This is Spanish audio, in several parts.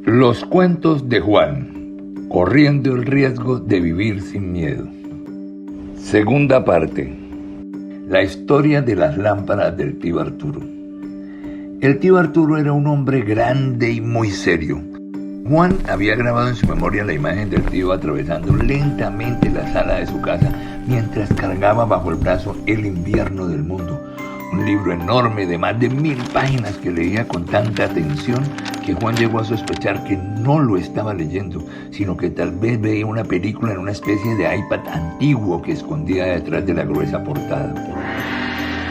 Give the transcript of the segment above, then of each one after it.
Los cuentos de Juan, corriendo el riesgo de vivir sin miedo. Segunda parte. La historia de las lámparas del tío Arturo. El tío Arturo era un hombre grande y muy serio. Juan había grabado en su memoria la imagen del tío atravesando lentamente la sala de su casa mientras cargaba bajo el brazo El invierno del mundo, un libro enorme de más de 1000 páginas que leía con tanta atención que Juan llegó a sospechar que no lo estaba leyendo, sino que tal vez veía una película en una especie de iPad antiguo que escondía detrás de la gruesa portada.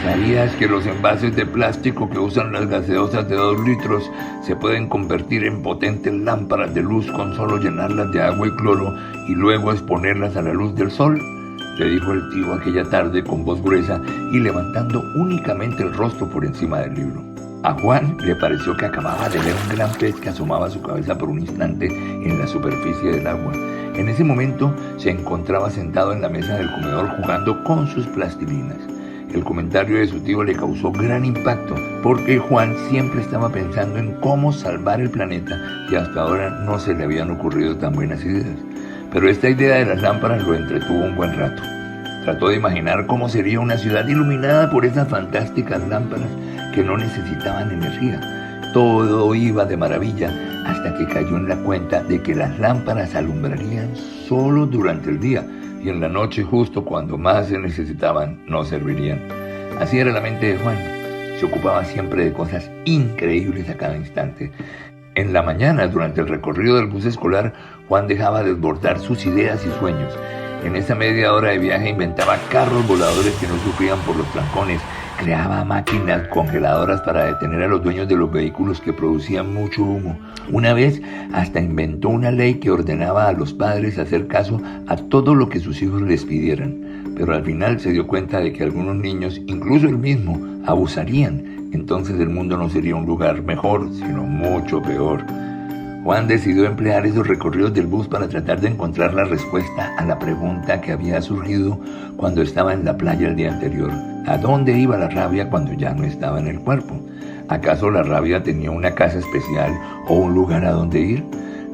¿Sabías que los envases de plástico que usan las gaseosas de 2 litros se pueden convertir en potentes lámparas de luz con solo llenarlas de agua y cloro y luego exponerlas a la luz del sol? Le dijo el tío aquella tarde con voz gruesa y levantando únicamente el rostro por encima del libro. A Juan le pareció que acababa de ver un gran pez que asomaba su cabeza por un instante en la superficie del agua. En ese momento se encontraba sentado en la mesa del comedor jugando con sus plastilinas. El comentario de su tío le causó gran impacto porque Juan siempre estaba pensando en cómo salvar el planeta y hasta ahora no se le habían ocurrido tan buenas ideas. Pero esta idea de las lámparas lo entretuvo un buen rato. Trató de imaginar cómo sería una ciudad iluminada por esas fantásticas lámparas que no necesitaban energía. Todo iba de maravilla hasta que cayó en la cuenta de que las lámparas alumbrarían solo durante el día y en la noche, justo cuando más se necesitaban, no servirían. Así era la mente de Juan. Se ocupaba siempre de cosas increíbles a cada instante. En la mañana, durante el recorrido del bus escolar, Juan dejaba desbordar sus ideas y sueños. En esa media hora de viaje inventaba carros voladores que no sufrían por los trancones, creaba máquinas congeladoras para detener a los dueños de los vehículos que producían mucho humo. Una vez hasta inventó una ley que ordenaba a los padres hacer caso a todo lo que sus hijos les pidieran, pero al final se dio cuenta de que algunos niños, incluso él mismo, abusarían. Entonces el mundo no sería un lugar mejor, sino mucho peor. Juan decidió emplear esos recorridos del bus para tratar de encontrar la respuesta a la pregunta que había surgido cuando estaba en la playa el día anterior. ¿A dónde iba la rabia cuando ya no estaba en el cuerpo? ¿Acaso la rabia tenía una casa especial o un lugar a donde ir?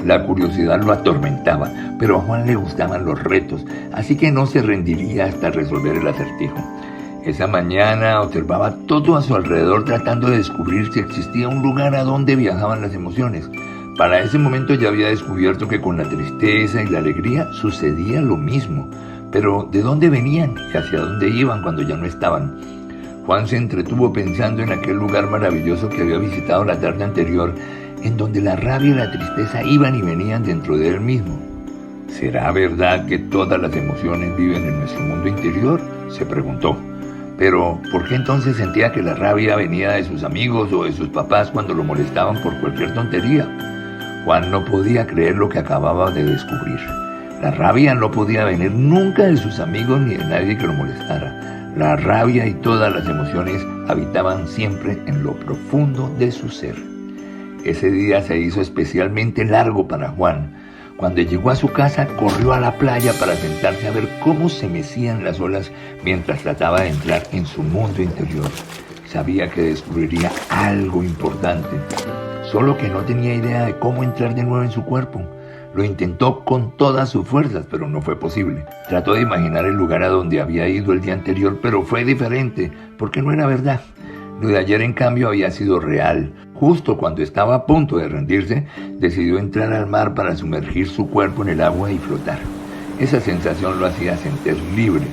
La curiosidad lo atormentaba, pero a Juan le gustaban los retos, así que no se rendiría hasta resolver el acertijo. Esa mañana observaba todo a su alrededor tratando de descubrir si existía un lugar a donde viajaban las emociones. Para ese momento ya había descubierto que con la tristeza y la alegría sucedía lo mismo, pero ¿de dónde venían y hacia dónde iban cuando ya no estaban? Juan se entretuvo pensando en aquel lugar maravilloso que había visitado la tarde anterior, en donde la rabia y la tristeza iban y venían dentro de él mismo. ¿Será verdad que todas las emociones viven en nuestro mundo interior?, se preguntó. Pero, ¿por qué entonces sentía que la rabia venía de sus amigos o de sus papás cuando lo molestaban por cualquier tontería? Juan no podía creer lo que acababa de descubrir. La rabia no podía venir nunca de sus amigos ni de nadie que lo molestara. La rabia y todas las emociones habitaban siempre en lo profundo de su ser. Ese día se hizo especialmente largo para Juan. Cuando llegó a su casa, corrió a la playa para sentarse a ver cómo se mecían las olas mientras trataba de entrar en su mundo interior. Sabía que descubriría algo importante, solo que no tenía idea de cómo entrar de nuevo en su cuerpo. Lo intentó con todas sus fuerzas, pero no fue posible. Trató de imaginar el lugar a donde había ido el día anterior, pero fue diferente, porque no era verdad. Lo de ayer, en cambio, había sido real. Justo cuando estaba a punto de rendirse, decidió entrar al mar para sumergir su cuerpo en el agua y flotar. Esa sensación lo hacía sentir libre,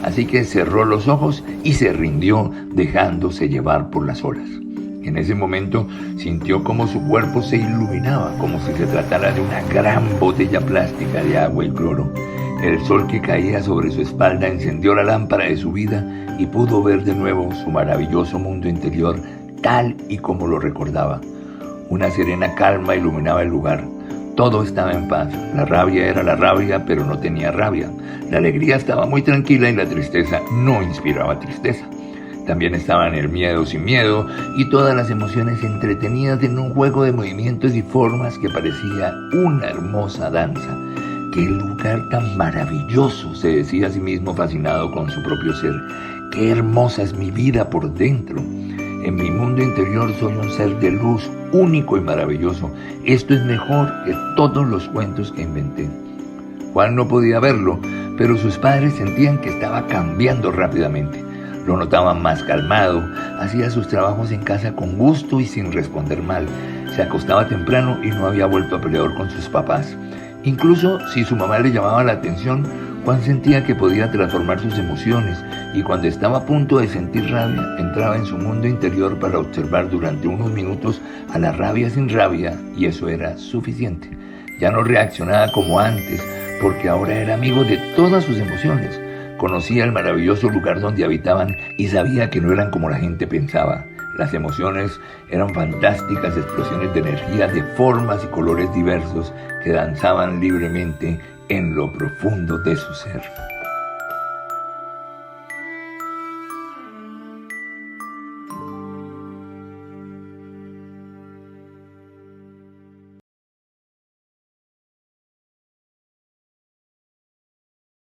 así que cerró los ojos y se rindió, dejándose llevar por las olas. En ese momento sintió como su cuerpo se iluminaba, como si se tratara de una gran botella plástica de agua y cloro. El sol que caía sobre su espalda encendió la lámpara de su vida y pudo ver de nuevo su maravilloso mundo interior tal y como lo recordaba. Una serena calma iluminaba el lugar. Todo estaba en paz. La rabia era la rabia, pero no tenía rabia. La alegría estaba muy tranquila y la tristeza no inspiraba tristeza. También estaban el miedo sin miedo y todas las emociones entretenidas en un juego de movimientos y formas que parecía una hermosa danza. ¡Qué lugar tan maravilloso!, se decía a sí mismo fascinado con su propio ser. ¡Qué hermosa es mi vida por dentro! En mi mundo interior soy un ser de luz, único y maravilloso. Esto es mejor que todos los cuentos que inventé. Juan no podía verlo, pero sus padres sentían que estaba cambiando rápidamente. Lo notaban más calmado, hacía sus trabajos en casa con gusto y sin responder mal. Se acostaba temprano y no había vuelto a pelear con sus papás. Incluso si su mamá le llamaba la atención, Juan sentía que podía transformar sus emociones y cuando estaba a punto de sentir rabia, entraba en su mundo interior para observar durante unos minutos a la rabia sin rabia y eso era suficiente. Ya no reaccionaba como antes, porque ahora era amigo de todas sus emociones. Conocía el maravilloso lugar donde habitaban y sabía que no eran como la gente pensaba. Las emociones eran fantásticas explosiones de energía de formas y colores diversos que danzaban libremente en lo profundo de su ser.